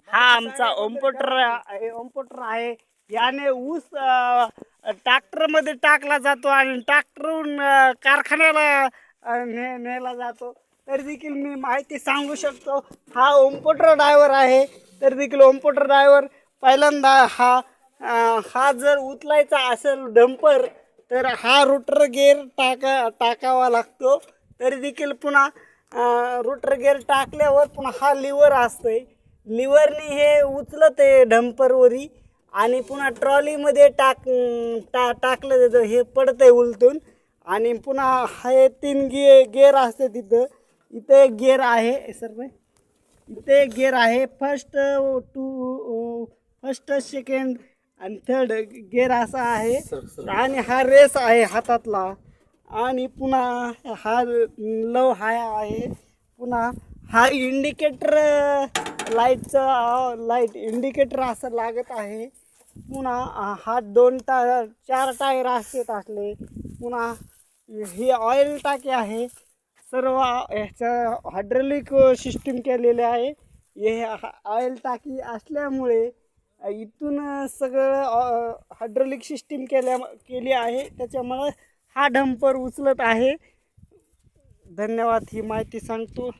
हा आमचा ओमपोटर आहे. याने ऊस ट्रॅक्टर मध्ये टाकला जातो आणि ट्रॅक्टरहून कारखान्याला नेला जातो. तर देखील मी माहिती सांगू शकतो. हा ओमपोटर ड्रायव्हर आहे. तर देखील ओमपोटर ड्रायव्हर पहिल्यांदा हा जर उचलायचा असेल डंपर तर हा रोटर गेअर टाकावा लागतो. तरी देखील पुन्हा रोटर गेअर टाकल्यावर पुन्हा हा लिव्हर असतोय. लिव्हरने हे उचलत आहे डंपरवरी आणि पुन्हा ट्रॉलीमध्ये टाकलं जातं. हे पडतंय उलटून आणि पुन्हा हे 3 गेअर असते तिथं. इथे एक गेअर आहे सर. इथे एक गेअर आहे. फर्स्ट सेकंड आणि थर्ड गेअर असा आहे. आणि हा रेस आहे हातातला. आणि पुन्हा हा लव हाय आहे. पुन्हा हा इंडिकेटर लाईट इंडिकेटर असं लागत आहे. पुन्हा हा 4 टायर असतात असले. पुन्हा ही ऑइल टाकी आहे. सर्व ह्याचं हायड्रोलिक सिस्टीम केलेले आहे. हे ऑइल टाकी असल्यामुळे इथून सगळं हायड्रोलिक सिस्टीम केली आहे. त्याच्यामुळं हा डंपर उचलत आहे. धन्यवाद. ही माहिती सांगतो.